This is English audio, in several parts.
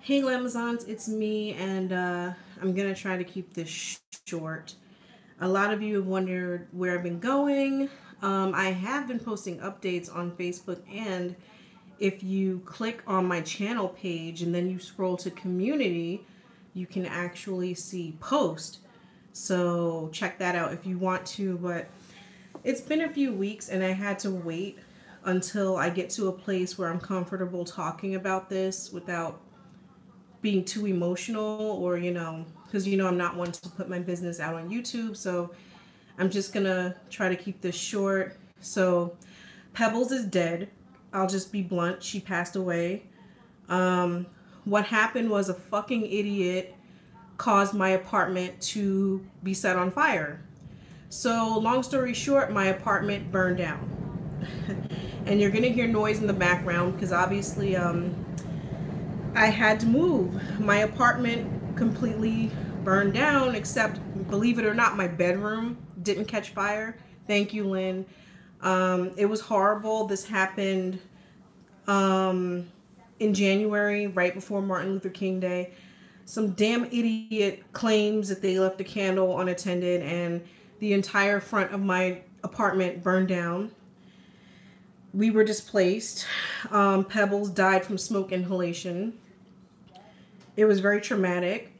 Hey Glamazons, it's me, and I'm gonna try to keep this short. A lot of you have wondered where I've been going. I have been posting updates on Facebook, and if you click on my channel page and then you scroll to community, you can actually see post. So check that out if you want to. But it's been a few weeks, and I had to wait until I get to a place where I'm comfortable talking about this without being too emotional, or because I'm not one to put my business out on YouTube. So I'm just gonna try to keep this short. So Pebbles is dead. I'll just be blunt. She passed away. What happened was a fucking idiot caused my apartment to be set on fire. So long story short, my apartment burned down. And you're gonna hear noise in the background because obviously I had to move. My apartment completely burned down, except, believe it or not, my bedroom didn't catch fire. Thank you, Lynn. It was horrible. This happened in January, right before Martin Luther King Day. Some damn idiot claims that they left a candle unattended, and the entire front of my apartment burned down. We were displaced. Pebbles died from smoke inhalation. It was very traumatic.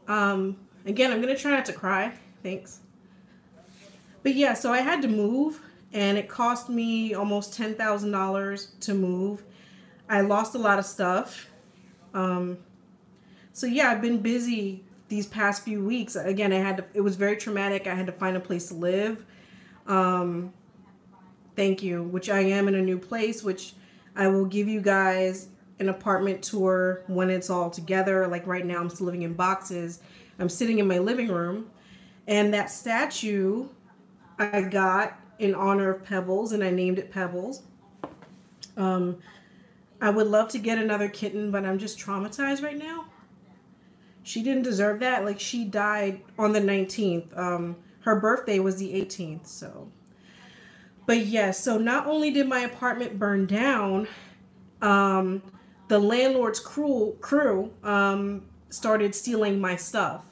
Again, I'm going to try not to cry. Thanks. But yeah, so I had to move, and it cost me almost $10,000 to move. I lost a lot of stuff. So yeah, I've been busy these past few weeks. Again, it was very traumatic. I had to find a place to live. Thank you, which I am in a new place, which I will give you guys an apartment tour when it's all together. Like right now, I'm still living in boxes. I'm sitting in my living room, and that statue I got in honor of Pebbles, and I named it Pebbles. I would love to get another kitten, but I'm just traumatized right now. She didn't deserve that. Like, she died on the 19th. Her birthday was the 18th, so. But yes, so not only did my apartment burn down, the landlord's crew started stealing my stuff.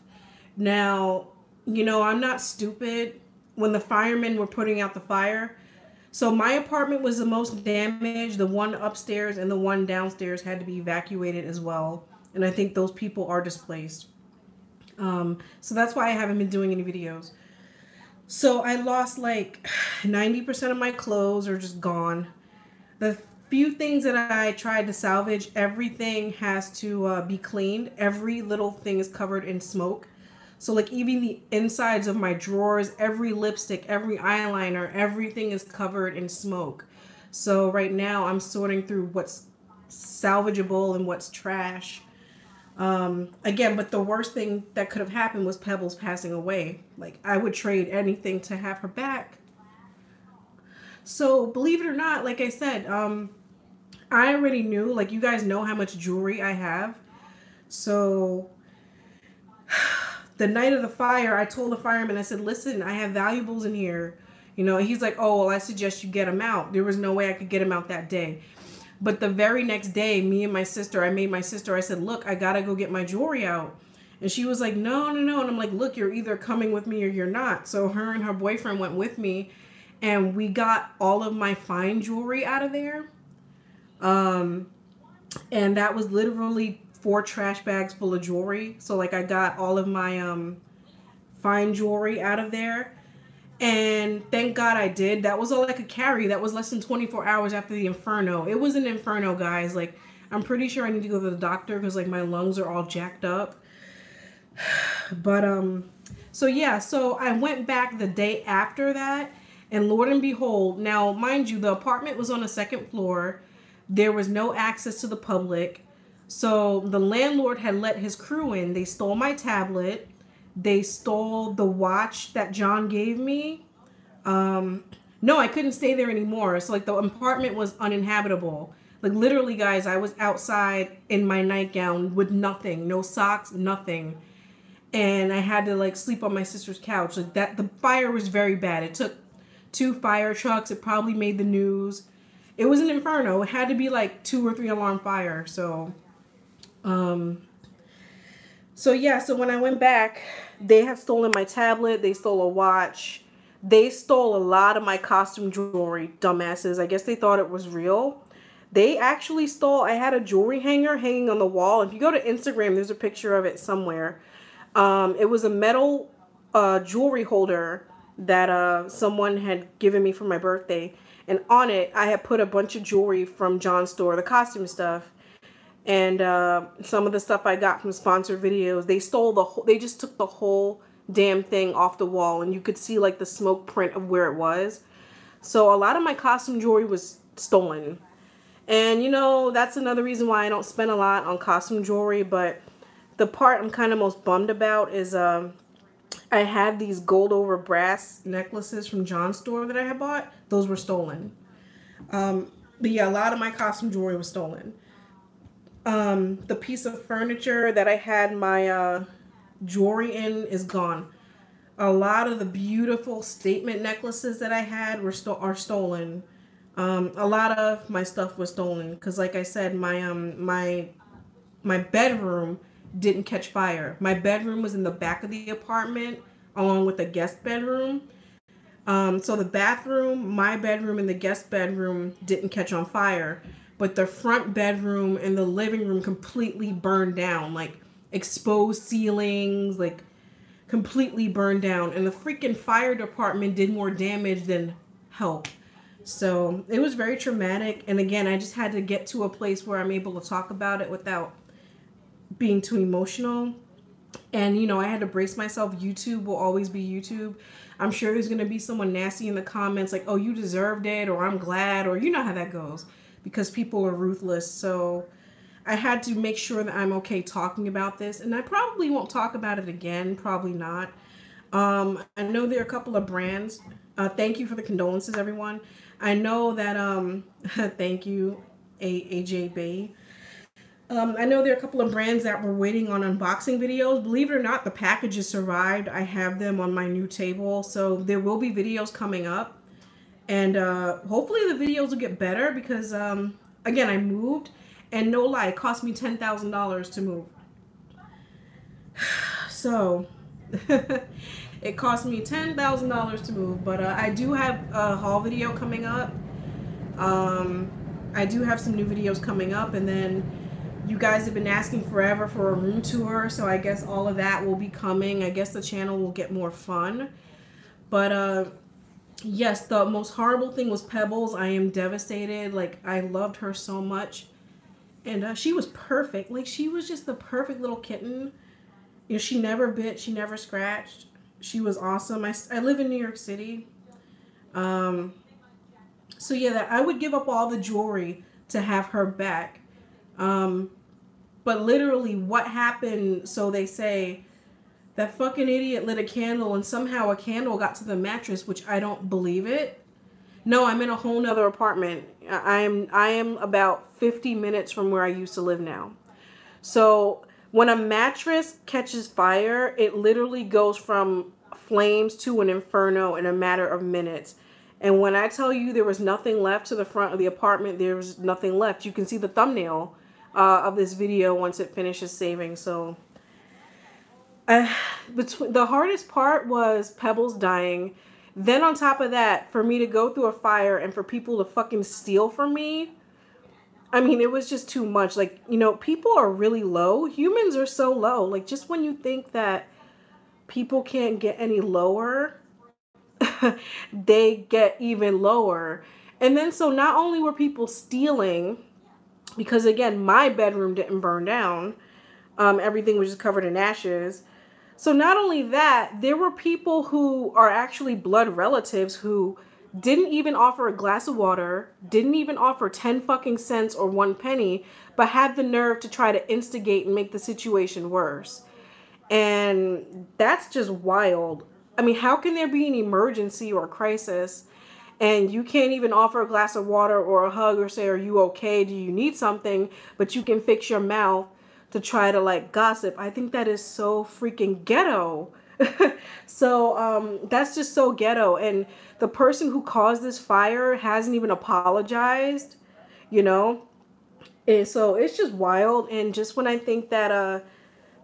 Now, I'm not stupid. When the firemen were putting out the fire, so my apartment was the most damaged. The one upstairs and the one downstairs had to be evacuated as well. And I think those people are displaced. So that's why I haven't been doing any videos. So I lost like 90% of my clothes are just gone. The few things that I tried to salvage, everything has to be cleaned. Every little thing is covered in smoke. So like even the insides of my drawers, every lipstick, every eyeliner, everything is covered in smoke. So right now I'm sorting through what's salvageable and what's trash. Again, but the worst thing that could have happened was Pebbles passing away. Like, I would trade anything to have her back. So believe it or not, like I said, I already knew, like, you guys know how much jewelry I have. So the night of the fire, I told the fireman, I said, listen, I have valuables in here. He's like, oh, well, I suggest you get them out. There was no way I could get them out that day. But the very next day, me and my sister, I said, look, I got to go get my jewelry out. And she was like, no. And I'm like, look, you're either coming with me or you're not. So her and her boyfriend went with me, and we got all of my fine jewelry out of there. And that was literally 4 trash bags full of jewelry. So like I got all of my fine jewelry out of there. And thank God I did. That was all I could carry. That was less than 24 hours after the inferno. It was an inferno, guys. Like, I'm pretty sure I need to go to the doctor because like my lungs are all jacked up. But so yeah, so I went back the day after that, and Lord and behold, now mind you, the apartment was on the 2nd floor. There was no access to the public. So the landlord had let his crew in. They stole my tablet. They stole the watch that John gave me. No, I couldn't stay there anymore. So like the apartment was uninhabitable. Like literally, guys, I was outside in my nightgown with nothing, no socks, nothing. And I had to like sleep on my sister's couch. Like that, the fire was very bad. It took 2 fire trucks. It probably made the news. It was an inferno. It had to be like 2 or 3 alarm fire. Um, so yeah, so when I went back, they had stolen my tablet, they stole a watch, they stole a lot of my costume jewelry, dumbasses. I guess they thought it was real. They actually stole, I had a jewelry hanger hanging on the wall. If you go to Instagram, there's a picture of it somewhere. It was a metal jewelry holder that someone had given me for my birthday. And on it, I had put a bunch of jewelry from John's store, the costume stuff. And some of the stuff I got from sponsored videos. They stole the whole, they just took the whole damn thing off the wall. And you could see like the smoke print of where it was. So a lot of my costume jewelry was stolen. And you know, that's another reason why I don't spend a lot on costume jewelry. But the part I'm kind of most bummed about is I had these gold over brass necklaces from John's store that I had bought. Those were stolen. But yeah, a lot of my costume jewelry was stolen. The piece of furniture that I had my jewelry in is gone. A lot of the beautiful statement necklaces that I had are stolen. A lot of my stuff was stolen because, like I said, my bedroom didn't catch fire. My bedroom was in the back of the apartment along with the guest bedroom. So the bathroom, my bedroom, and the guest bedroom didn't catch on fire. But the front bedroom and the living room completely burned down. Like, exposed ceilings, like, completely burned down. And the freaking fire department did more damage than help. So, it was very traumatic. And again, I just had to get to a place where I'm able to talk about it without being too emotional. And, you know, I had to brace myself. YouTube will always be YouTube. I'm sure there's going to be someone nasty in the comments like, oh, you deserved it, or I'm glad, or you know how that goes. Because people are ruthless. So I had to make sure that I'm okay talking about this. And I probably won't talk about it again. Probably not. I know there are a couple of brands. Thank you for the condolences, everyone. I know that, thank you, AJ Bay. I know there are a couple of brands that were waiting on unboxing videos. Believe it or not, the packages survived. I have them on my new table. So there will be videos coming up. And hopefully the videos will get better because, again, I moved. And no lie, it cost me $10,000 to move. So, it cost me $10,000 to move. But I do have a haul video coming up. I do have some new videos coming up. And then you guys have been asking forever for a room tour. So I guess all of that will be coming. I guess the channel will get more fun. But, yes, the most horrible thing was Pebbles. I am devastated. Like, I loved her so much. And she was perfect. Like, she was just the perfect little kitten. You know, she never bit. She never scratched. She was awesome. I live in New York City. So, yeah, I would give up all the jewelry to have her back. But literally, what happened, so they say, that fucking idiot lit a candle and somehow a candle got to the mattress, which I don't believe it. No, I'm in a whole nother apartment. I am about 50 minutes from where I used to live now. So when a mattress catches fire, it literally goes from flames to an inferno in a matter of minutes. And when I tell you there was nothing left to the front of the apartment, there was nothing left. You can see the thumbnail of this video once it finishes saving. So the hardest part was Pebbles dying. Then on top of that, for me to go through a fire and for people to fucking steal from me, I mean, it was just too much. Like, you know, people are really low. Humans are so low. Like, just when you think that people can't get any lower, they get even lower. And then so not only were people stealing, because again, my bedroom didn't burn down. Everything was just covered in ashes. So not only that, there were people who are actually blood relatives who didn't even offer a glass of water, didn't even offer 10 fucking cents or 1 penny, but had the nerve to try to instigate and make the situation worse. And that's just wild. I mean, how can there be an emergency or a crisis and you can't even offer a glass of water or a hug or say, are you okay? Do you need something? But you can fix your mouth to try to like gossip. I think that is so freaking ghetto. So that's just so ghetto. And the person who caused this fire hasn't even apologized, you know? And so it's just wild. And just when I think that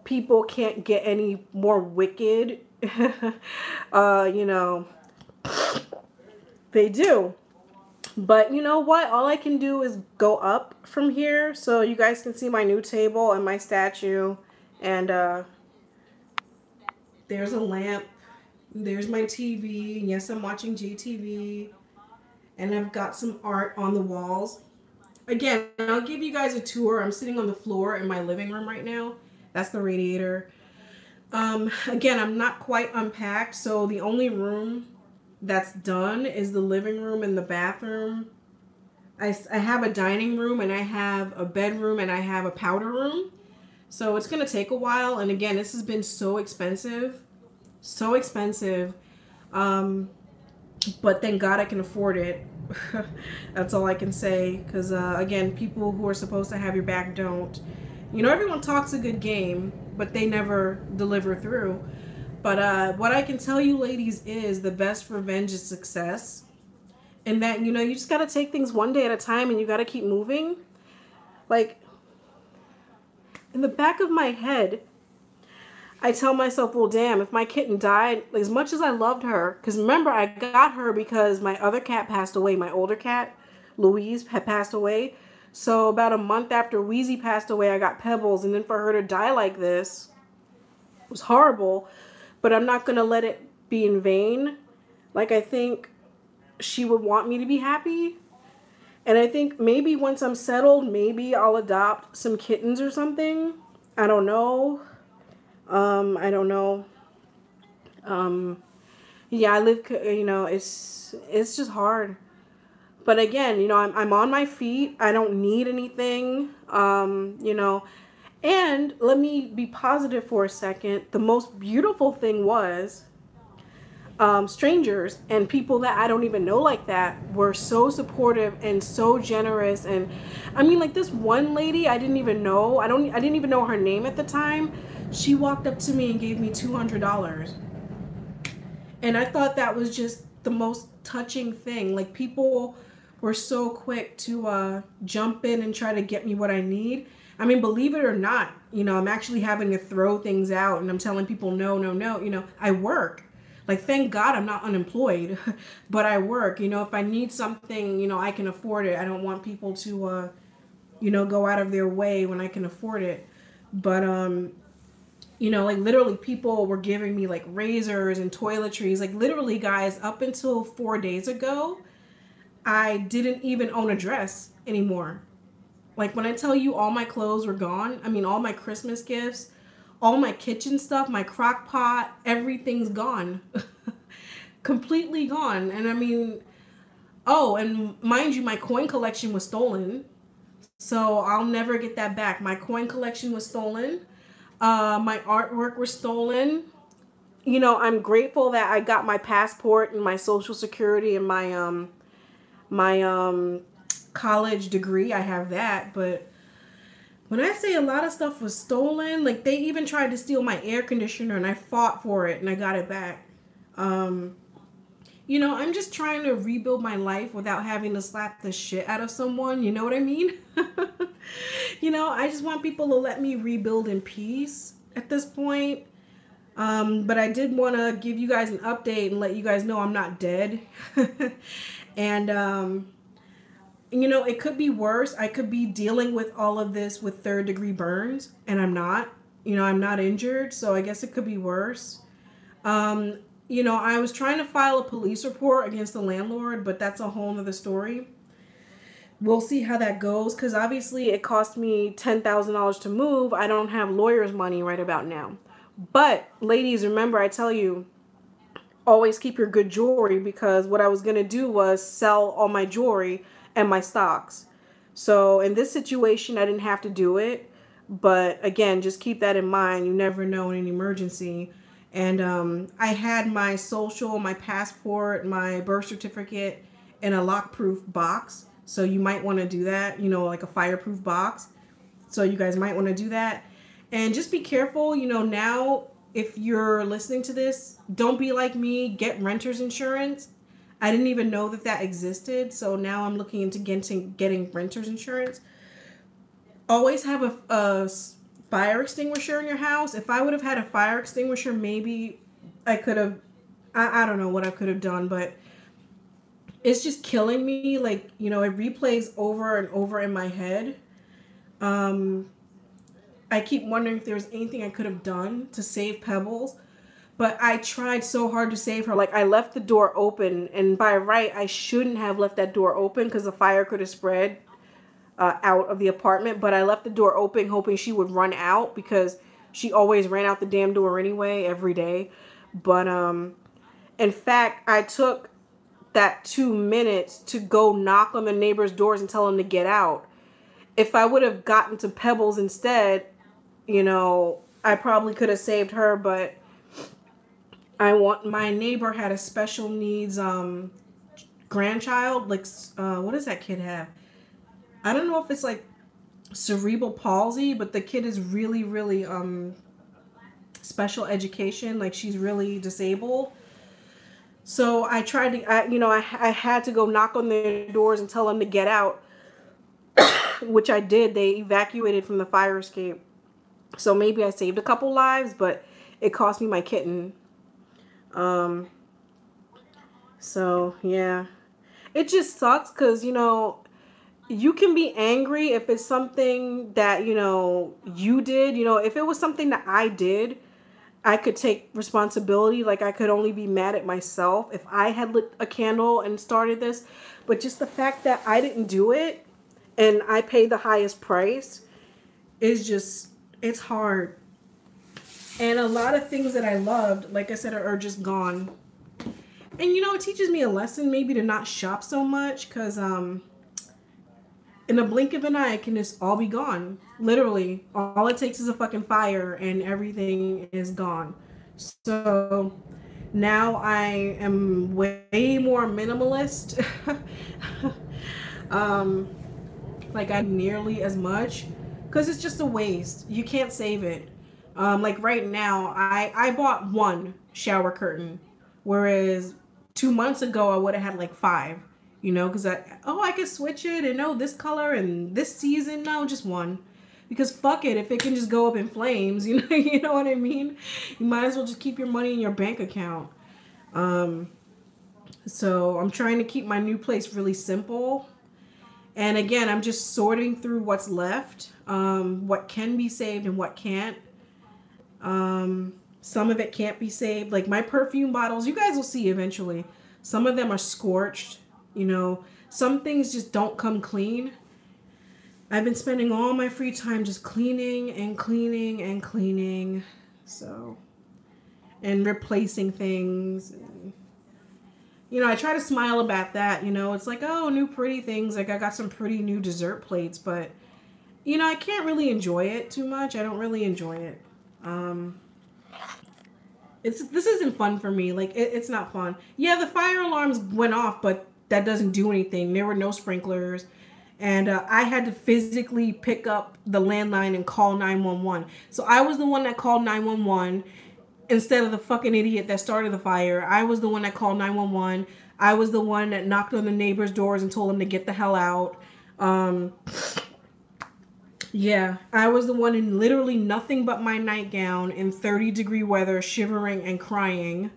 people can't get any more wicked, you know, they do. But you know what? All I can do is go up from here so you guys can see my new table and my statue. And there's a lamp. There's my TV. Yes, I'm watching JTV. And I've got some art on the walls. Again, I'll give you guys a tour. I'm sitting on the floor in my living room right now. That's the radiator. Again, I'm not quite unpacked, so the only room that's done is the living room and the bathroom. I have a dining room and I have a bedroom and I have a powder room. So it's going to take a while. And again, this has been so expensive. So expensive. But thank God I can afford it. That's all I can say. Because, again, people who are supposed to have your back don't. You know, everyone talks a good game, but they never deliver through. But what I can tell you, ladies, is the best revenge is success. And that, you know, you just got to take things one day at a time and you got to keep moving. Like, in the back of my head, I tell myself, well, damn, if my kitten died, as much as I loved her, because remember, I got her because my other cat passed away. My older cat, Louise, had passed away. So about a month after Wheezy passed away, I got Pebbles. And then for her to die like this, it was horrible. But I'm not going to let it be in vain. Like, I think she would want me to be happy. And I think maybe once I'm settled, maybe I'll adopt some kittens or something. I don't know. I don't know. Yeah, I live, you know, it's just hard. But again, you know, I'm on my feet. I don't need anything. You know, and let me be positive for a second. The most beautiful thing was strangers and people that I don't even know like that were so supportive and so generous. And I mean, like this one lady I didn't even know. I didn't even know her name at the time. She walked up to me and gave me $200. And I thought that was just the most touching thing. Like people were so quick to jump in and try to get me what I need. I mean, believe it or not, you know, I'm actually having to throw things out and I'm telling people, no, no, no, you know, I work. Like, thank God I'm not unemployed, but I work. You know, if I need something, you know, I can afford it. I don't want people to, you know, go out of their way when I can afford it. But, you know, like literally people were giving me like razors and toiletries. Like literally, guys, up until 4 days ago, I didn't even own a dress anymore. Like when I tell you all my clothes were gone, I mean, all my Christmas gifts, all my kitchen stuff, my crock pot, everything's gone. Completely gone. And I mean, oh, and mind you, my coin collection was stolen. So I'll never get that back. My coin collection was stolen. My artwork was stolen. You know, I'm grateful that I got my passport and my social security and my college degree. I have that, but when I say a lot of stuff was stolen, like they even tried to steal my air conditioner and I fought for it and I got it back. You know, I'm just trying to rebuild my life without having to slap the shit out of someone. You know what I mean? You know, I just want people to let me rebuild in peace at this point. But I did want to give you guys an update and let you guys know I'm not dead. And, you know, it could be worse. I could be dealing with all of this with 3rd-degree burns, and I'm not. You know, I'm not injured, so I guess it could be worse. You know, I was trying to file a police report against the landlord, but that's a whole nother story. We'll see how that goes, because obviously it cost me $10,000 to move. I don't have lawyer's money right about now. But, ladies, remember, I tell you, always keep your good jewelry, because what I was going to do was sell all my jewelry and my stocks. So in this situation, I didn't have to do it. But again, just keep that in mind. You never know in an emergency. And I had my social, my passport, my birth certificate in a lock-proof box. So you might want to do that, you know, like a fireproof box. So you guys might want to do that. And just be careful, you know, now if you're listening to this, don't be like me. Get renter's insurance. I didn't even know that that existed. So now I'm looking into getting renter's insurance. Always have a fire extinguisher in your house. If I would have had a fire extinguisher, maybe I could have, I don't know what I could have done, but it's just killing me. Like, you know, it replays over and over in my head. I keep wondering if there was anything I could have done to save Pebbles. But I tried so hard to save her. Like, I left the door open, and by right, I shouldn't have left that door open because the fire could have spread out of the apartment. But I left the door open hoping she would run out because she always ran out the damn door anyway, every day. But in fact, I took that 2 minutes to go knock on the neighbors' doors and tell them to get out. If I would have gotten to Pebbles instead, you know, I probably could have saved her. But my neighbor had a special needs grandchild. Like, what does that kid have? I don't know if it's like cerebral palsy, but the kid is really, really special education. Like, she's really disabled. So I tried to, I had to go knock on their doors and tell them to get out, which I did. They evacuated from the fire escape. So maybe I saved a couple lives, but it cost me my kitten. So yeah, it just sucks because, you know, you can be angry if it's something that, you know, you did. You know, if it was something that I did, I could take responsibility. Like, I could only be mad at myself if I had lit a candle and started this. But just the fact that I didn't do it and I paid the highest price is just, it's hard. And a lot of things that I loved, like I said, are just gone. And, you know, it teaches me a lesson maybe to not shop so much because in a blink of an eye, it can just all be gone. Literally, all it takes is a fucking fire and everything is gone. So now I am way more minimalist. Like, I nearly as much because it's just a waste. You can't save it. Like right now, I bought one shower curtain, whereas 2 months ago I would have had like 5. You know, because I could switch it and this color and this season. No, just one. Because fuck it, if it can just go up in flames, you know what I mean? You might as well just keep your money in your bank account. So I'm trying to keep my new place really simple. And again, I'm just sorting through what's left, what can be saved and what can't. Some of it can't be saved. Like my perfume bottles, you guys will see eventually. Some of them are scorched. You know, some things just don't come clean. I've been spending all my free time just cleaning and cleaning and cleaning. So, and replacing things. And, you know, I try to smile about that. You know, it's like, oh, new pretty things. Like I got some pretty new dessert plates, but, you know, I can't really enjoy it too much. I don't really enjoy it. This isn't fun for me. Like, it's not fun. Yeah, the fire alarms went off, but that doesn't do anything. There were no sprinklers. And I had to physically pick up the landline and call 911. So I was the one that called 911 instead of the fucking idiot that started the fire. I was the one that called 911. I was the one that knocked on the neighbors' doors and told them to get the hell out. Yeah, I was the one in literally nothing but my nightgown in 30-degree weather, shivering and crying.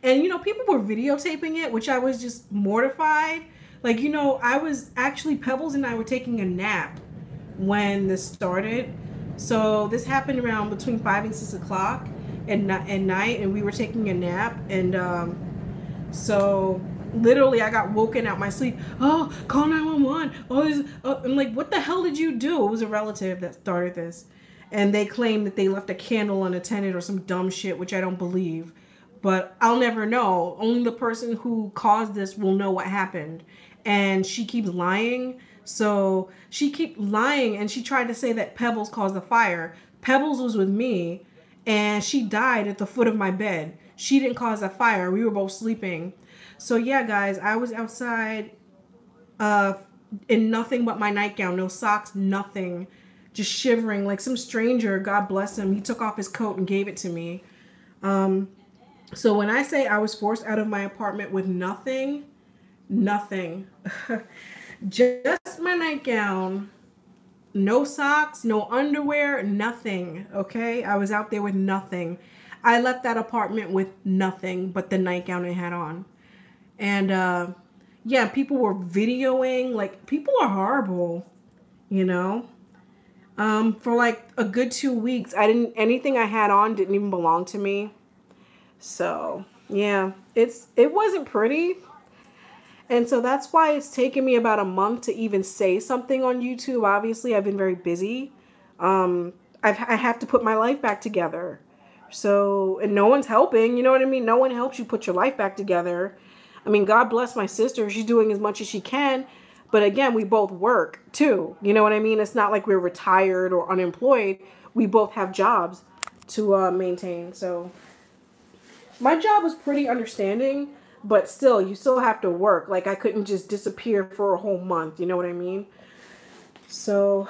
And, you know, people were videotaping it, which I was just mortified. Like, you know, I was actually, Pebbles and I were taking a nap when this started. So this happened around between 5 and 6 o'clock at night, and we were taking a nap. And so literally I got woken out my sleep. Oh, call 911. I'm like, what the hell did you do? It was a relative that started this. And they claimed that they left a candle unattended or some dumb shit, which I don't believe. But I'll never know. Only the person who caused this will know what happened. And she keeps lying. So she kept lying, and she tried to say that Pebbles caused the fire. Pebbles was with me, and she died at the foot of my bed. She didn't cause the fire. We were both sleeping. So yeah, guys, I was outside in nothing but my nightgown. No socks, nothing. Just shivering like some stranger. God bless him. He took off his coat and gave it to me. So when I say I was forced out of my apartment with nothing, nothing, just my nightgown, no socks, no underwear, nothing. Okay. I was out there with nothing. I left that apartment with nothing but the nightgown I had on. And, yeah, people were videoing. Like, people are horrible, you know? For like a good 2 weeks, anything I had on didn't even belong to me. So, yeah, it wasn't pretty. And so that's why it's taken me about a month to even say something on YouTube. Obviously, I've been very busy. I have to put my life back together. So, and no one's helping, you know what I mean? No one helps you put your life back together. I mean, God bless my sister. She's doing as much as she can. But again, we both work too. You know what I mean? It's not like we're retired or unemployed. We both have jobs to maintain. So my job was pretty understanding, but still, you still have to work. Like, I couldn't just disappear for a whole month. You know what I mean? So,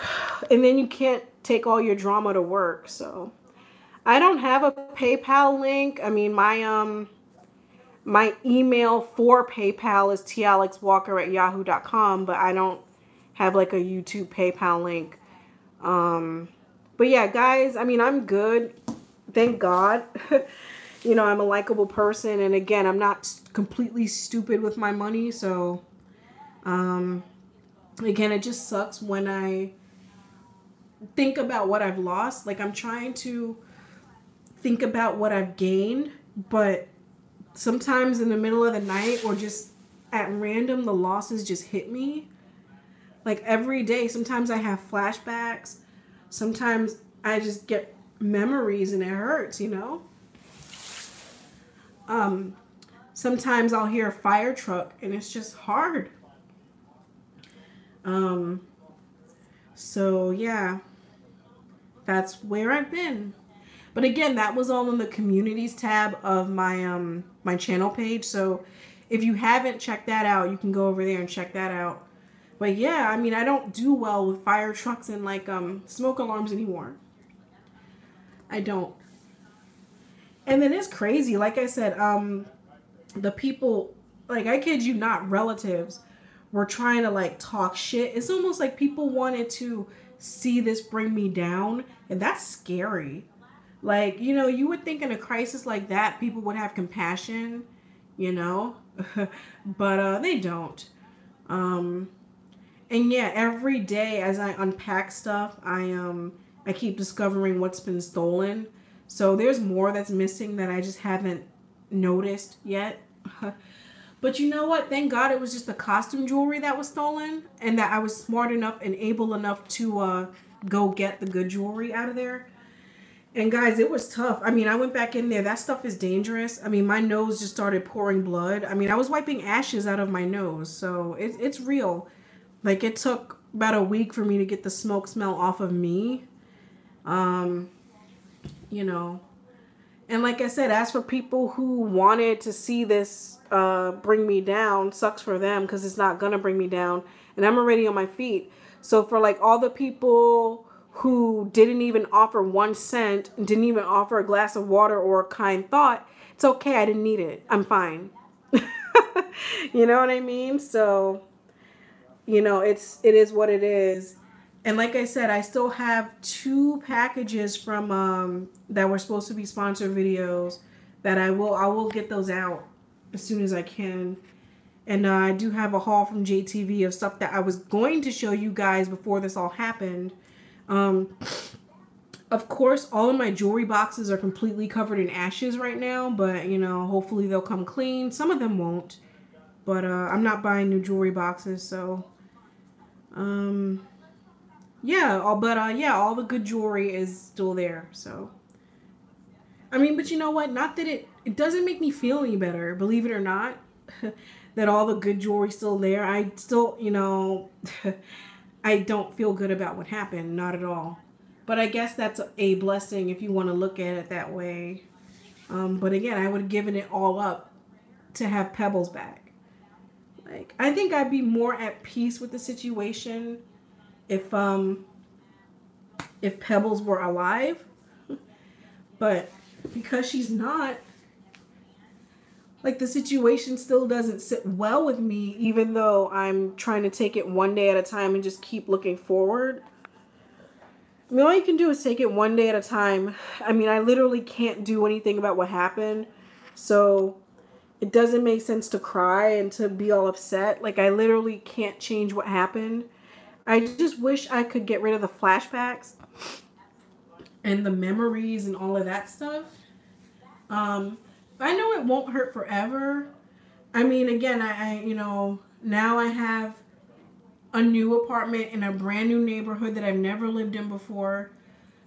and then you can't take all your drama to work. So I don't have a PayPal link. I mean, my email for PayPal is talexwalker@yahoo.com, but I don't have like a YouTube PayPal link. But yeah, guys, I mean, I'm good. Thank God. You know, I'm a likable person. And again, I'm not completely stupid with my money. So, again, it just sucks when I think about what I've lost. Like, I'm trying to think about what I've gained, but sometimes in the middle of the night or just at random, the losses just hit me. Like every day, sometimes I have flashbacks. Sometimes I just get memories and it hurts, you know? Sometimes I'll hear a fire truck and it's just hard. So yeah, that's where I've been. But again, that was all in the communities tab of my channel page. So if you haven't checked that out, you can go over there and check that out. But yeah, I mean, I don't do well with fire trucks and like smoke alarms anymore. I don't. And then it's crazy. Like I said, the people, like, I kid you not, relatives were trying to like talk shit. It's almost like people wanted to see this bring me down, and that's scary. Like, you know, you would think in a crisis like that, people would have compassion, you know, but they don't. And yeah, every day as I unpack stuff, I keep discovering what's been stolen. So there's more that's missing that I just haven't noticed yet. But you know what? Thank God it was just the costume jewelry that was stolen, and that I was smart enough and able enough to go get the good jewelry out of there. And guys, it was tough. I mean, I went back in there. That stuff is dangerous. I mean, my nose just started pouring blood. I mean, I was wiping ashes out of my nose. So it's real. Like, it took about a week for me to get the smoke smell off of me. You know. And like I said, as for people who wanted to see this bring me down, sucks for them because it's not going to bring me down. And I'm already on my feet. So for like all the people who didn't even offer 1 cent, didn't even offer a glass of water or a kind thought, it's okay. I didn't need it. I'm fine. You know what I mean? So, you know, it is what it is. And like I said, I still have 2 packages from that were supposed to be sponsored videos that I will get those out as soon as I can. And I do have a haul from JTV of stuff that I was going to show you guys before this all happened. Of course, all of my jewelry boxes are completely covered in ashes right now, but you know, hopefully they'll come clean. Some of them won't, but I'm not buying new jewelry boxes, so yeah. Yeah, all the good jewelry is still there. So I mean, but you know what? Not that it doesn't make me feel any better, believe it or not. That all the good jewelry's still there. I still, you know, I don't feel good about what happened, not at all. But I guess that's a blessing if you want to look at it that way. But again, I would have given it all up to have Pebbles back. Like, I think I'd be more at peace with the situation if Pebbles were alive. But because she's not, like, the situation still doesn't sit well with me, even though I'm trying to take it one day at a time and just keep looking forward. I mean, all you can do is take it one day at a time. I mean, I literally can't do anything about what happened. So it doesn't make sense to cry and to be all upset. Like, I literally can't change what happened. I just wish I could get rid of the flashbacks and the memories and all of that stuff. I know it won't hurt forever. I mean, again, I now I have a new apartment in a brand new neighborhood that I've never lived in before.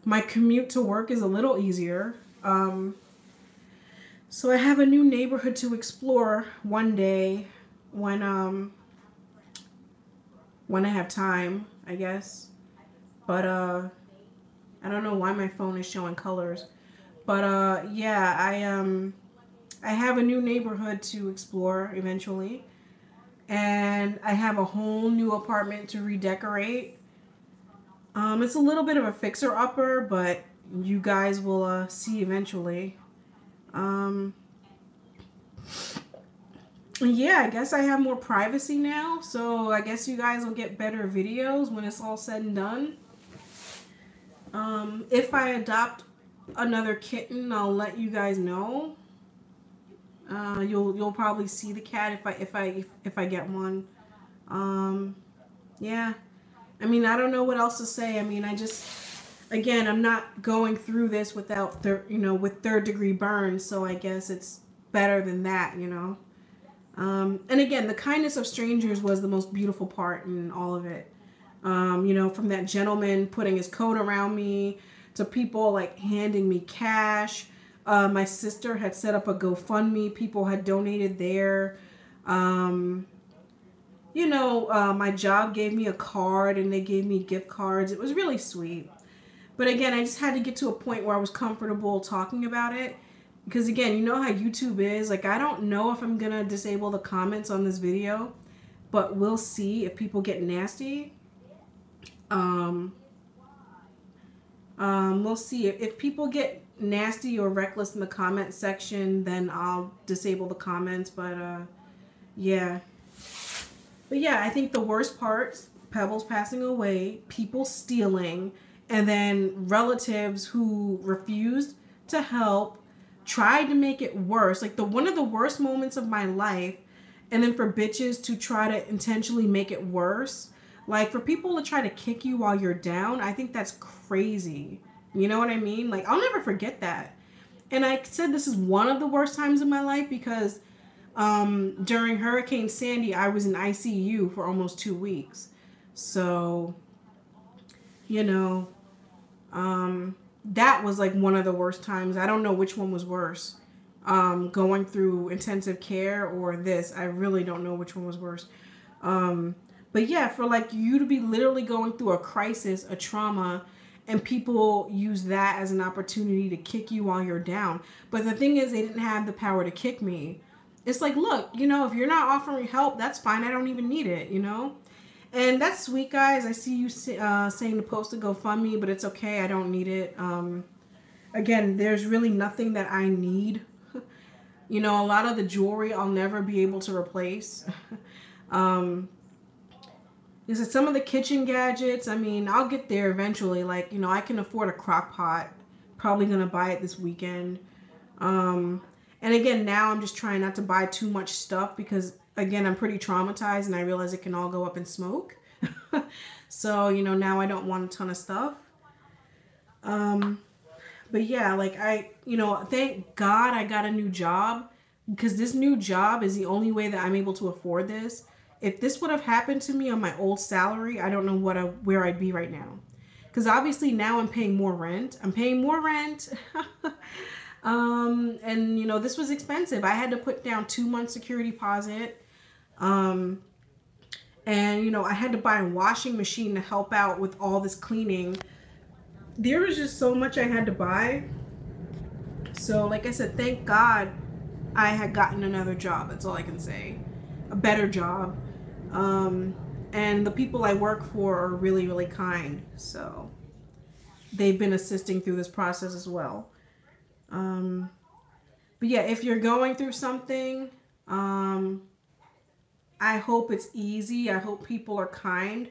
My commute to work is a little easier. So I have a new neighborhood to explore one day when I have time, I guess. But I don't know why my phone is showing colors. But yeah, I have a new neighborhood to explore eventually. And I have a whole new apartment to redecorate. It's a little bit of a fixer-upper, but you guys will see eventually. Yeah, I guess I have more privacy now, so I guess you guys will get better videos when it's all said and done. If I adopt another kitten, I'll let you guys know. You'll probably see the cat if I get one. Yeah. I mean, I don't know what else to say. I mean, again, I'm not going through this without with third-degree burns, so I guess it's better than that, And again, the kindness of strangers was the most beautiful part in all of it. From that gentleman putting his coat around me to people like handing me cash. My sister had set up a GoFundMe. People had donated there. My job gave me a card and they gave me gift cards. It was really sweet. But again, I just had to get to a point where I was comfortable talking about it. Because again, you know how YouTube is. Like, I don't know if I'm going to disable the comments on this video. But we'll see if people get nasty. We'll see. If people get nasty or reckless in the comment section, then I'll disable the comments. But, yeah. But yeah, I think the worst part, Pebbles passing away, people stealing, and then relatives who refused to help, tried to make it worse. Like, one of the worst moments of my life, and then for bitches to try to intentionally make it worse. Like, for people to try to kick you while you're down, I think that's crazy. You know what I mean? Like, I'll never forget that. And I said this is one of the worst times in my life because during Hurricane Sandy, I was in ICU for almost 2 weeks. So, that was like one of the worst times. I don't know which one was worse. Going through intensive care or this. I really don't know which one was worse. But yeah, for like you to be literally going through a crisis, a trauma, and people use that as an opportunity to kick you while you're down. But the thing is, they didn't have the power to kick me. It's like, look, if you're not offering help, that's fine. I don't even need it, And that's sweet, guys. I see you saying to post a GoFundMe, but it's okay. I don't need it. Again, there's really nothing that I need. A lot of the jewelry I'll never be able to replace. Some of the kitchen gadgets, I mean, I'll get there eventually. Like, I can afford a crock pot. Probably going to buy it this weekend. And again, now I'm just trying not to buy too much stuff because, again, I'm pretty traumatized and I realize it can all go up in smoke. So, now I don't want a ton of stuff. But yeah, like thank God I got a new job because this new job is the only way that I'm able to afford this. If this would have happened to me on my old salary, I don't know where I'd be right now. Because obviously now I'm paying more rent. I'm paying more rent. And this was expensive. I had to put down 2 months security deposit. And I had to buy a washing machine to help out with all this cleaning. There was just so much I had to buy. So like I said, thank God I had gotten another job. That's all I can say. A better job. And the people I work for are really, really kind. So they've been assisting through this process as well. But yeah, if you're going through something, I hope it's easy. I hope people are kind.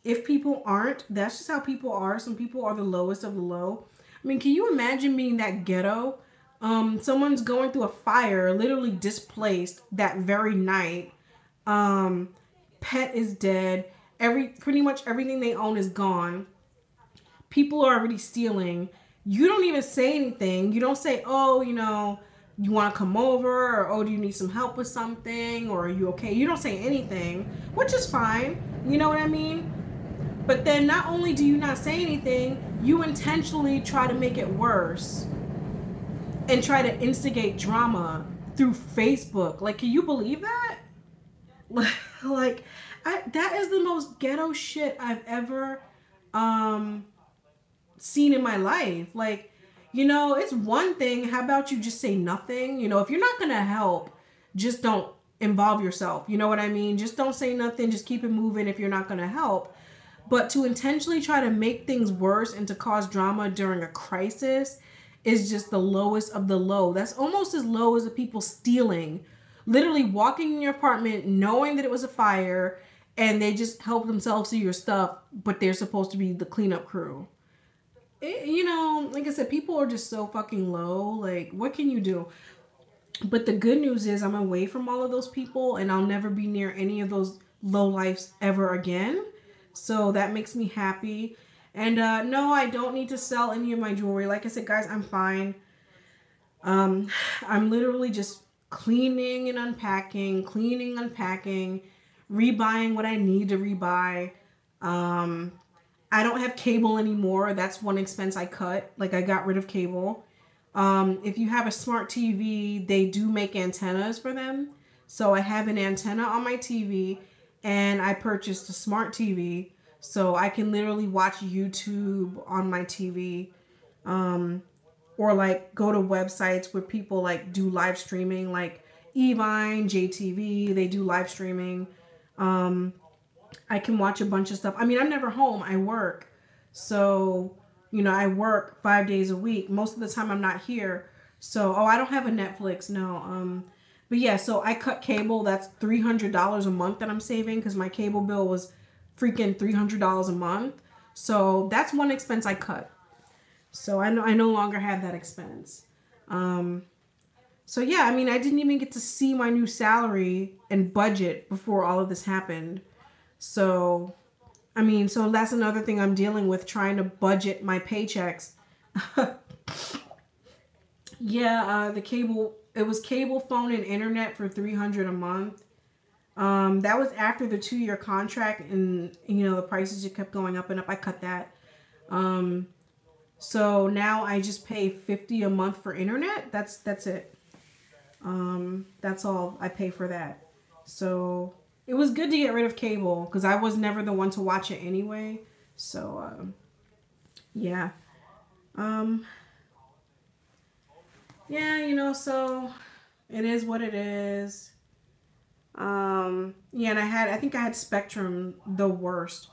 If people aren't, that's just how people are. Some people are the lowest of the low. I mean, can you imagine being that ghetto? Someone's going through a fire, literally displaced that very night. Um, Pet is dead. Pretty much everything they own is gone. People are already stealing. You don't even say anything. You don't say, oh, you want to come over, or oh, do you need some help with something, or are you okay? You don't say anything, which is fine. You know what I mean? But then not only do you not say anything, you intentionally try to make it worse and try to instigate drama through Facebook. Like, can you believe that? Like, that is the most ghetto shit I've ever seen in my life. Like, it's one thing. How about you just say nothing? If you're not gonna help, just don't involve yourself. You know what I mean? Just don't say nothing. Just keep it moving if you're not gonna help. But to intentionally try to make things worse and to cause drama during a crisis is just the lowest of the low. That's almost as low as the people stealing. Literally walking in your apartment knowing that it was a fire and they just help themselves to your stuff, but they're supposed to be the cleanup crew. Like I said, people are just so fucking low. Like, what can you do? But the good news is I'm away from all of those people and I'll never be near any of those low lives ever again. So that makes me happy. And no, I don't need to sell any of my jewelry. Like I said, guys, I'm fine. I'm literally just cleaning and unpacking, rebuying what I need to rebuy. I don't have cable anymore. That's one expense I cut. Like, I got rid of cable. If you have a smart TV, they do make antennas for them. So I have an antenna on my TV and I purchased a smart TV. So I can literally watch YouTube on my TV. Or like go to websites where people like do live streaming, like Evine, JTV, they do live streaming. I can watch a bunch of stuff. I mean, I'm never home. I work. So, I work 5 days a week. Most of the time I'm not here. So, I don't have a Netflix. No. But yeah, so I cut cable. That's $300 a month that I'm saving because my cable bill was freaking $300 a month. So that's one expense I cut. So I no longer have that expense. So yeah, I mean, I didn't even get to see my new salary and budget before all of this happened. So, I mean, so that's another thing I'm dealing with, trying to budget my paychecks. Yeah, it was cable, phone, and internet for $300 a month. That was after the 2-year contract, and the prices just kept going up and up. I cut that. So now I just pay $50 a month for internet. That's it. That's all I pay for that. So it was good to get rid of cable because I was never the one to watch it anyway. So yeah. Yeah, so it is what it is. Yeah, and I think I had Spectrum the worst.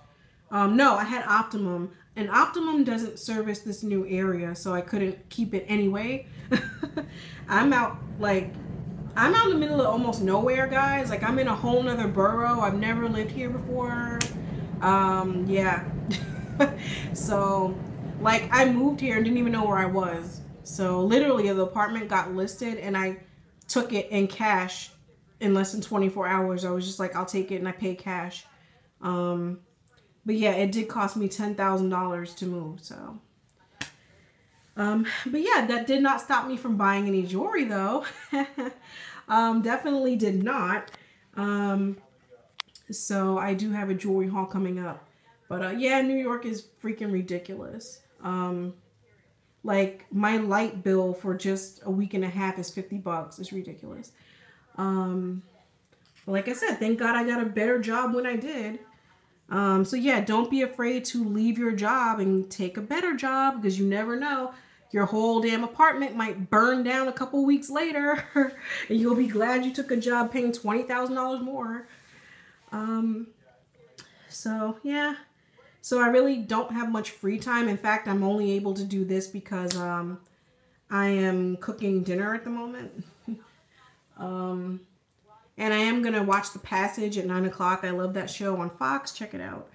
No, I had Optimum, and Optimum doesn't service this new area, so I couldn't keep it anyway. I'm out in the middle of almost nowhere, guys. Like, I'm in a whole nother borough. I've never lived here before. Yeah. So, like, I moved here and didn't even know where I was. So, literally, the apartment got listed, and I took it in cash in less than 24 hours. I was just like, I'll take it, and I paid cash. But yeah, it did cost me $10,000 to move, so. But yeah, that did not stop me from buying any jewelry, though. Definitely did not. So I do have a jewelry haul coming up. But yeah, New York is freaking ridiculous. Like, my light bill for just a week and a half is $50. It's ridiculous. Like I said, thank God I got a better job when I did. So yeah, don't be afraid to leave your job and take a better job, because you never know. Your whole damn apartment might burn down a couple weeks later and you'll be glad you took a job paying $20,000 more. So yeah. So I really don't have much free time. In fact, I'm only able to do this because I am cooking dinner at the moment. And I am going to watch The Passage at 9 o'clock. I love that show on Fox. Check it out.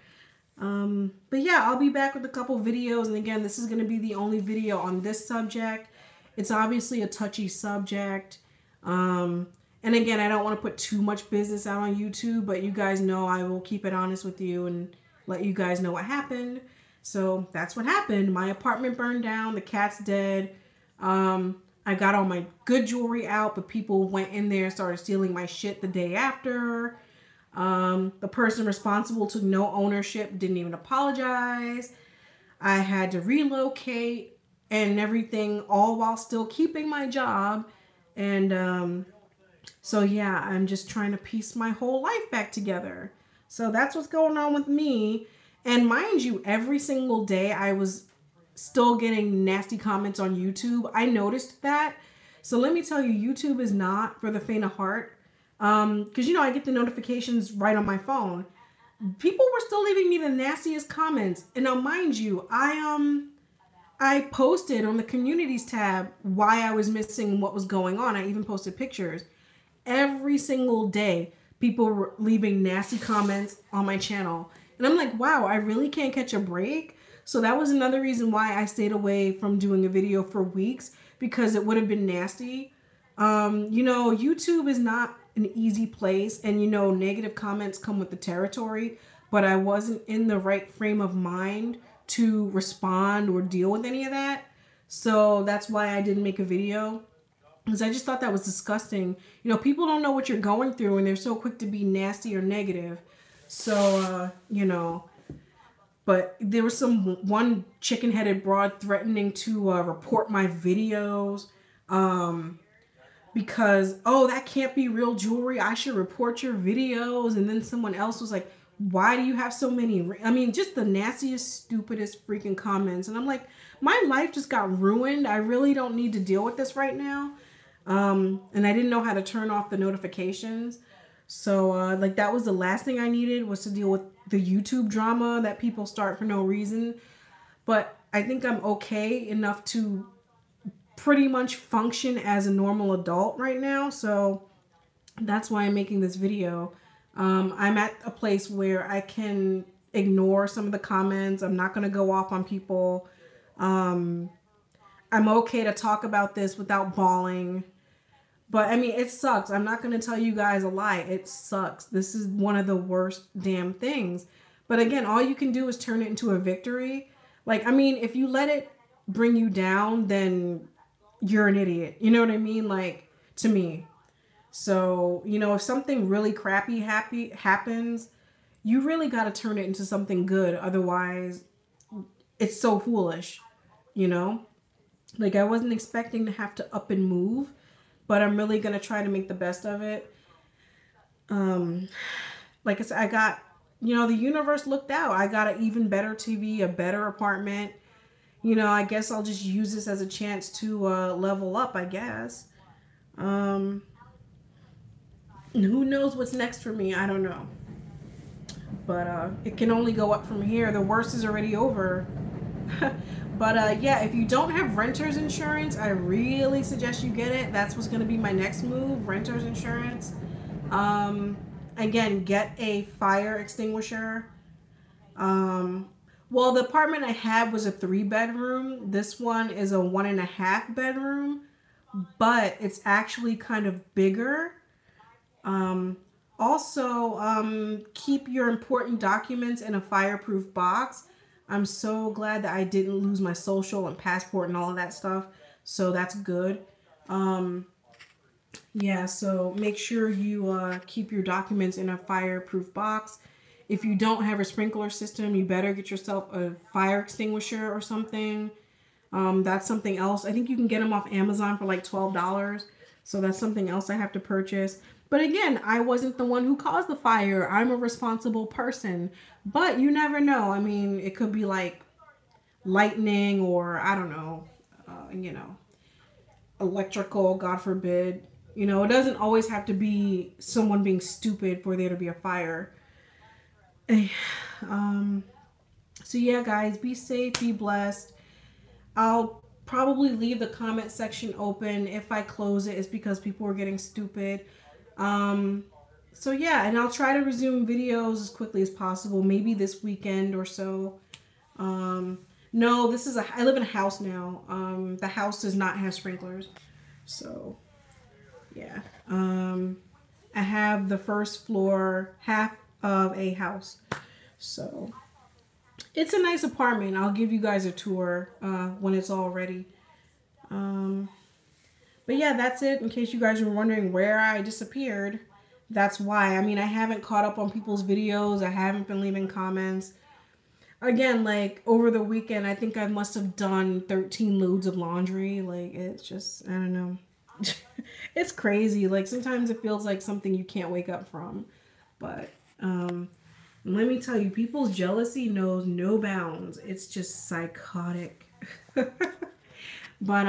But yeah, I'll be back with a couple videos. And again, this is going to be the only video on this subject. It's obviously a touchy subject. And again, I don't want to put too much business out on YouTube, but you guys know I will keep it honest with you and let you guys know what happened. So that's what happened. My apartment burned down. The cat's dead. I got all my good jewelry out, but people went in there and started stealing my shit the day after. The person responsible took no ownership, didn't even apologize. I had to relocate and everything, all while still keeping my job. And so yeah, I'm just trying to piece my whole life back together. So that's what's going on with me. And mind you, every single day I was still getting nasty comments on YouTube. I noticed that. So let me tell you, YouTube is not for the faint of heart. Because, you know, I get the notifications right on my phone. People were still leaving me the nastiest comments. And now, mind you, I posted on the communities tab why I was missing what was going on. I even posted pictures. Every single day, people were leaving nasty comments on my channel. And I'm like, wow, I really can't catch a break. So that was another reason why I stayed away from doing a video for weeks, because it would have been nasty. You know, YouTube is not an easy place, and you know, negative comments come with the territory, but I wasn't in the right frame of mind to respond or deal with any of that. So that's why I didn't make a video, because I just thought that was disgusting. You know, people don't know what you're going through and they're so quick to be nasty or negative. So, you know, but there was one chicken-headed broad threatening to report my videos because, oh, that can't be real jewelry. I should report your videos. And then someone else was like, why do you have so many? I mean, just the nastiest, stupidest freaking comments. And I'm like, my life just got ruined. I really don't need to deal with this right now. And I didn't know how to turn off the notifications. So, like, that was the last thing I needed, was to deal with the YouTube drama that people start for no reason. But I think I'm okay enough to pretty much function as a normal adult right now. So that's why I'm making this video. I'm at a place where I can ignore some of the comments. I'm not going to go off on people. I'm okay to talk about this without bawling. But, I mean, it sucks. I'm not going to tell you guys a lie. It sucks. This is one of the worst damn things. But, again, all you can do is turn it into a victory. Like, I mean, if you let it bring you down, then you're an idiot. You know what I mean? Like, to me. So, you know, if something really crappy happens, you really got to turn it into something good. Otherwise, it's so foolish, you know? Like, I wasn't expecting to have to up and move, but I'm really going to try to make the best of it. Like I said, I got, you know, the universe looked out. I got an even better TV, a better apartment. You know, I guess I'll just use this as a chance to level up, I guess. Who knows what's next for me? I don't know. But it can only go up from here. The worst is already over. But yeah, if you don't have renter's insurance, I really suggest you get it. That's what's going to be my next move, renter's insurance. Again, get a fire extinguisher. Well, the apartment I had was a 3-bedroom. This one is a 1.5 bedroom, but it's actually kind of bigger. Also, keep your important documents in a fireproof box. I'm so glad that I didn't lose my social and passport and all of that stuff. So that's good. Yeah, so make sure you keep your documents in a fireproof box. If you don't have a sprinkler system, you better get yourself a fire extinguisher or something. That's something else. I think you can get them off Amazon for like $12. So that's something else I have to purchase. But again, I wasn't the one who caused the fire. I'm a responsible person. But you never know. I mean, it could be like lightning or, I don't know, you know, electrical, God forbid. You know, it doesn't always have to be someone being stupid for there to be a fire. So yeah, guys, be safe, be blessed. I'll probably leave the comment section open. If I close it, it's because people are getting stupid. So yeah, and I'll try to resume videos as quickly as possible, maybe this weekend or so. No, I live in a house now. The house does not have sprinklers. So yeah. I have the first floor half of a house. So it's a nice apartment. I'll give you guys a tour when it's all ready. But yeah, that's it. In case you guys were wondering where I disappeared, that's why. I mean, I haven't caught up on people's videos. I haven't been leaving comments. Again, like over the weekend, I think I must have done 13 loads of laundry. Like, it's just, I don't know. It's crazy. Like, sometimes it feels like something you can't wake up from. But let me tell you, people's jealousy knows no bounds. It's just psychotic. But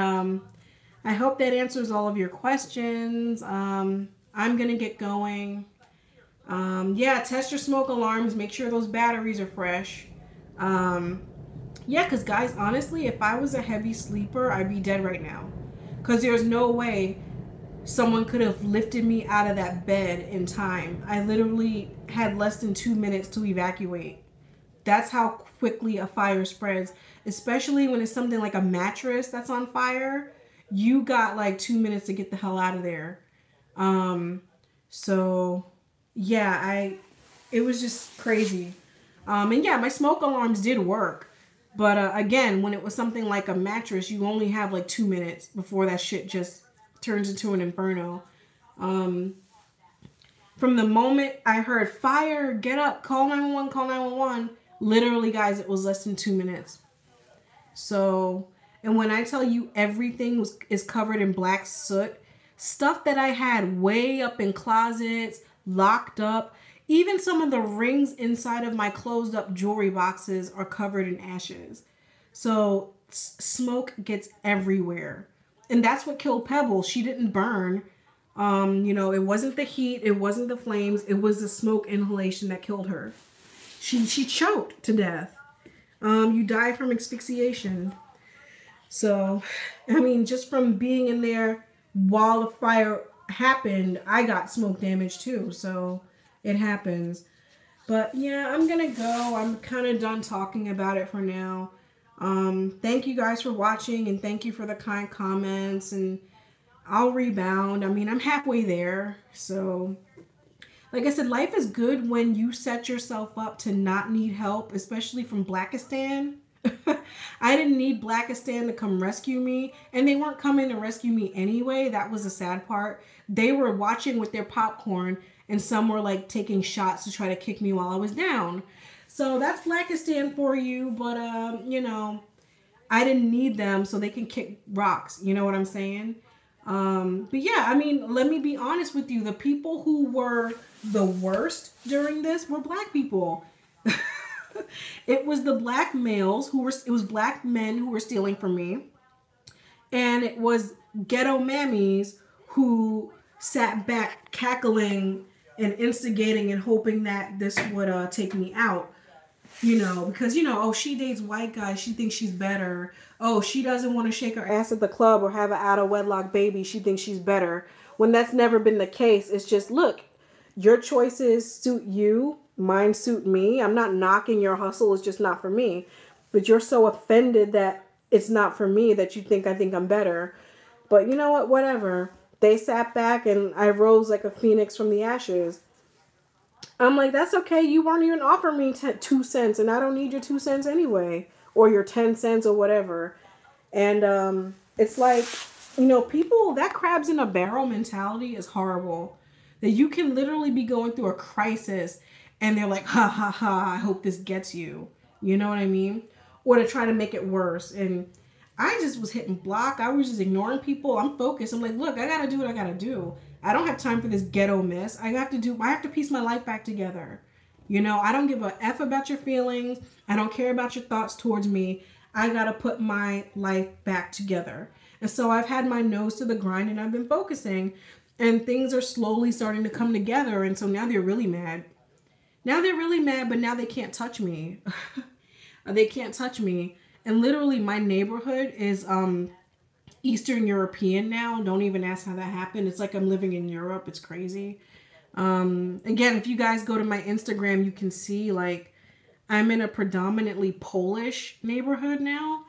I hope that answers all of your questions. I'm gonna get going. Yeah, test your smoke alarms. Make sure those batteries are fresh. Yeah, because guys, honestly, if I was a heavy sleeper, I'd be dead right now. Because there's no way someone could have lifted me out of that bed in time. I literally had less than 2 minutes to evacuate. That's how quickly a fire spreads, especially when it's something like a mattress that's on fire. You got like 2 minutes to get the hell out of there. So yeah, it was just crazy. And yeah, my smoke alarms did work. But again, when it was something like a mattress, you only have like 2 minutes before that shit just turns into an inferno. From the moment I heard fire, get up, call 911, call 911, literally, guys, it was less than 2 minutes. So, and when I tell you everything is covered in black soot, stuff that I had way up in closets, locked up, even some of the rings inside of my closed up jewelry boxes are covered in ashes. So smoke gets everywhere. And that's what killed Pebbles. She didn't burn. You know, it wasn't the heat. It wasn't the flames. It was the smoke inhalation that killed her. She choked to death. You die from asphyxiation. So, I mean, just from being in there while the fire happened, I got smoke damage too. So it happens. But yeah, I'm gonna go. I'm kind of done talking about it for now. Thank you guys for watching, and thank you for the kind comments, and I'll rebound. I mean, I'm halfway there. So like I said, life is good when you set yourself up to not need help, especially from Blackistan. I didn't need Blackistan to come rescue me, and they weren't coming to rescue me anyway. That was the sad part. They were watching with their popcorn, and some were like taking shots to try to kick me while I was down. So that's Blackistan for you, but you know, I didn't need them so they can kick rocks. You know what I'm saying? But yeah, I mean, let me be honest with you. The people who were the worst during this were black people. It was the black males it was black men who were stealing from me. And it was ghetto mammies who sat back cackling and instigating and hoping that this would take me out. You know, because, you know, oh, she dates white guys. She thinks she's better. Oh, she doesn't want to shake her ass at the club or have an out of wedlock baby. She thinks she's better. When that's never been the case. It's just, look, your choices suit you. Mine suit me. I'm not knocking your hustle. It's just not for me. But you're so offended that it's not for me that you think I think I'm better. But you know what? Whatever. They sat back and I rose like a phoenix from the ashes. I'm like, that's okay. You weren't even offering me 2 cents, and I don't need your 2 cents anyway, or your 10 cents or whatever. And it's like, you know, people, that crabs in a barrel mentality is horrible. That you can literally be going through a crisis, and they're like, ha, ha, ha, I hope this gets you. You know what I mean? Or to try to make it worse. And I just was hitting block. I was just ignoring people. I'm focused. I'm like, look, I got to do what I got to do. I don't have time for this ghetto mess. I have to piece my life back together. You know, I don't give a F about your feelings. I don't care about your thoughts towards me. I got to put my life back together. And so I've had my nose to the grind and I've been focusing, and things are slowly starting to come together. And so now they're really mad. Now they're really mad, but now they can't touch me. They can't touch me. And literally my neighborhood is Eastern European now. Don't even ask how that happened. It's like I'm living in Europe. It's crazy. Again, if you guys go to my Instagram, you can see like I'm in a predominantly Polish neighborhood now.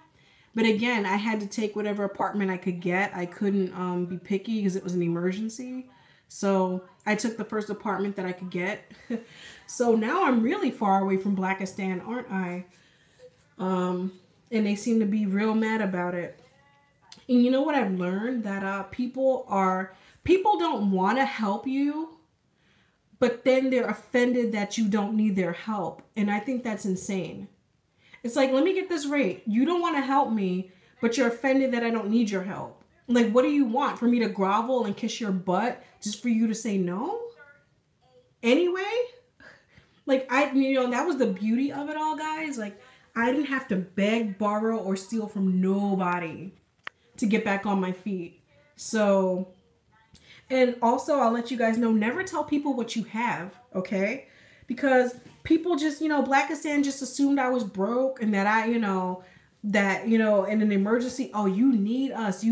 But again, I had to take whatever apartment I could get. I couldn't be picky because it was an emergency. So I took the first apartment that I could get. So now I'm really far away from Blackistan, aren't I? And they seem to be real mad about it. And you know what I've learned? That people don't want to help you, but then they're offended that you don't need their help. And I think that's insane. It's like, let me get this right. You don't want to help me, but you're offended that I don't need your help. Like, what do you want? For me to grovel and kiss your butt just for you to say no? Anyway? Like, that was the beauty of it all, guys. Like, I didn't have to beg, borrow, or steal from nobody to get back on my feet. So, and also I'll let you guys know, never tell people what you have, okay? Because people just, Blackistan just assumed I was broke and that in an emergency, oh, you need us.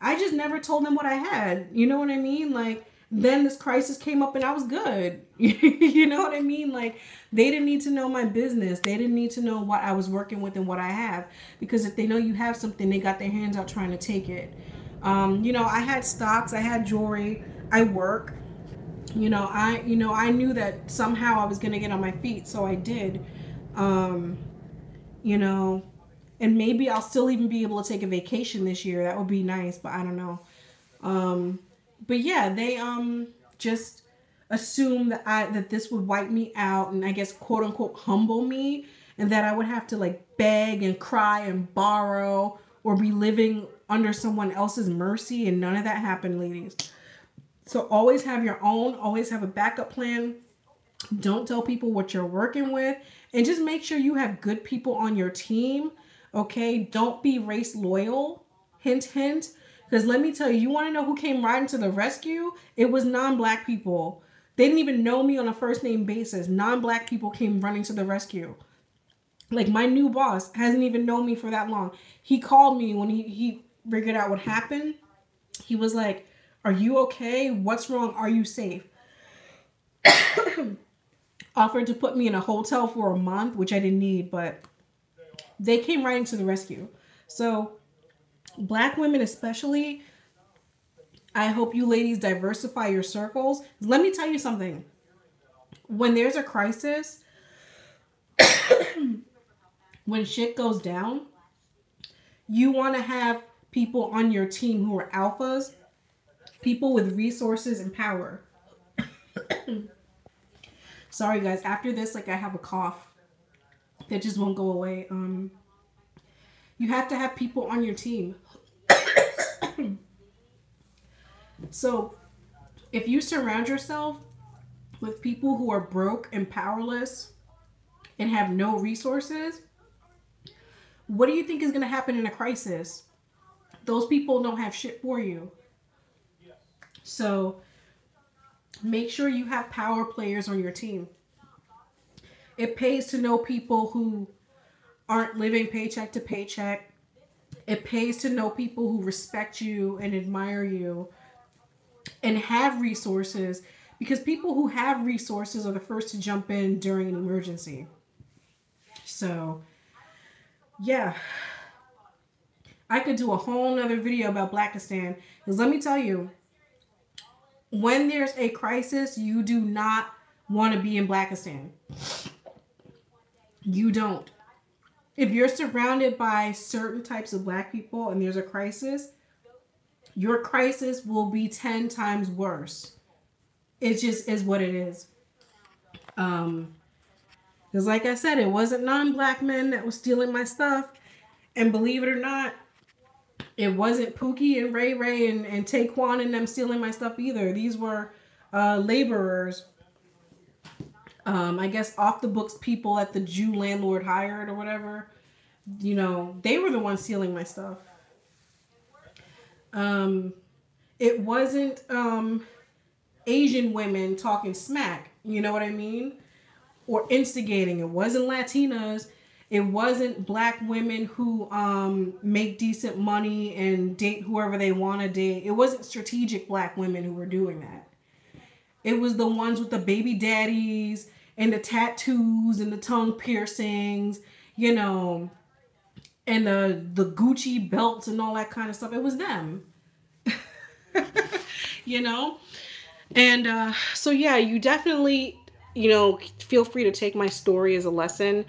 I just never told them what I had. You know what I mean? Like, then this crisis came up and I was good. You know what I mean? Like, they didn't need to know my business. They didn't need to know what I was working with and what I have. Because if they know you have something, they got their hands out trying to take it. I had stocks, I had jewelry, I work. I knew that somehow I was going to get on my feet, so I did. And maybe I'll still even be able to take a vacation this year. That would be nice, but I don't know. But yeah, they just assumed that this would wipe me out and I guess quote unquote humble me, and that I would have to like beg and cry and borrow or be living under someone else's mercy, and none of that happened, ladies. So always have your own, always have a backup plan. Don't tell people what you're working with, and just make sure you have good people on your team. Okay, don't be race loyal. Hint, hint. Because let me tell you, you want to know who came riding to the rescue? It was non-black people. They didn't even know me on a first name basis. Non-black people came running to the rescue. Like, my new boss hasn't even known me for that long. He called me when he figured out what happened. He was like, are you okay? What's wrong? Are you safe? Offered to put me in a hotel for a month, which I didn't need, but they came right into the rescue. So, black women especially, I hope you ladies diversify your circles. Let me tell you something. When there's a crisis, when shit goes down, you want to have people on your team who are alphas, people with resources and power. Sorry guys, after this, like, I have a cough that just won't go away. You have to have people on your team. So if you surround yourself with people who are broke and powerless and have no resources, what do you think is going to happen in a crisis? Those people don't have shit for you. So make sure you have power players on your team. It pays to know people who aren't living paycheck to paycheck. It pays to know people who respect you and admire you and have resources, because people who have resources are the first to jump in during an emergency. So, yeah. I could do a whole nother video about Blackistan, because let me tell you, when there's a crisis, you do not want to be in Blackistan. You don't. If you're surrounded by certain types of black people and there's a crisis, your crisis will be 10 times worse. It just is what it is. Because like I said, it wasn't non-black men that was stealing my stuff. And believe it or not, it wasn't Pookie and Ray Ray and Taekwon and them stealing my stuff either. These were laborers. I guess off the books people that the Jew landlord hired or whatever. You know, they were the ones stealing my stuff. It wasn't Asian women talking smack. You know what I mean? Or instigating. It wasn't Latinas. It wasn't black women who make decent money and date whoever they want to date. It wasn't strategic black women who were doing that. It was the ones with the baby daddies and the tattoos and the tongue piercings, you know, and the Gucci belts and all that kind of stuff. It was them. You know? And so yeah, you definitely, you know, feel free to take my story as a lesson.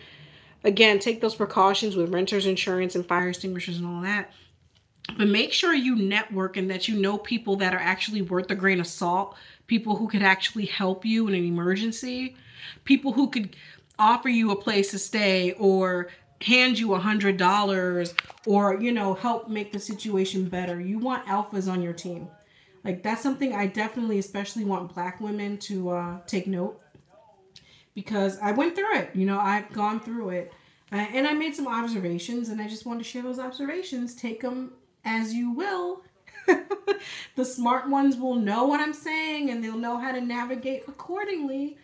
Again, take those precautions with renter's insurance and fire extinguishers and all that. But make sure you network and that you know people that are actually worth a grain of salt, people who could actually help you in an emergency, people who could offer you a place to stay or hand you $100 or, you know, help make the situation better. You want alphas on your team. Like, that's something I definitely especially want black women to take note, because I went through it. You know, I've gone through it. And I made some observations, and I just want to share those observations. Take them as you will. The smart ones will know what I'm saying, and they'll know how to navigate accordingly.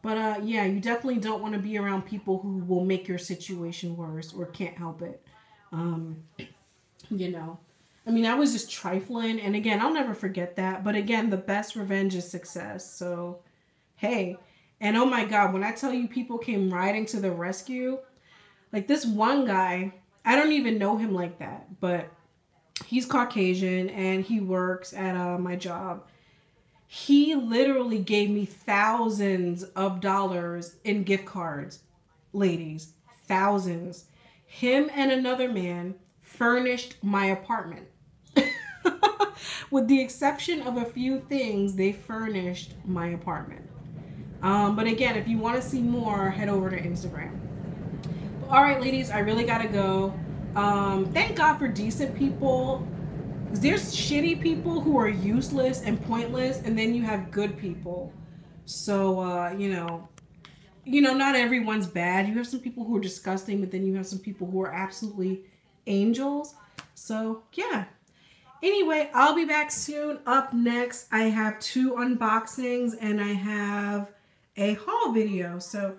But yeah, you definitely don't want to be around people who will make your situation worse or can't help it. Um, you know, I mean, I was just trifling. And again, I'll never forget that. But again, the best revenge is success. So, hey. And oh my God, when I tell you people came riding to the rescue, like this one guy, I don't even know him like that, but he's Caucasian and he works at my job. He literally gave me thousands of dollars in gift cards, ladies, thousands. Him and another man furnished my apartment. With the exception of a few things, they furnished my apartment. But again, if you want to see more, head over to Instagram. All right, ladies, I really gotta go. Thank God for decent people. There's shitty people who are useless and pointless, and then you have good people. So not everyone's bad. You have some people who are disgusting, but then you have some people who are absolutely angels. So yeah. Anyway, I'll be back soon. Up next, I have 2 unboxings and I have a haul video. So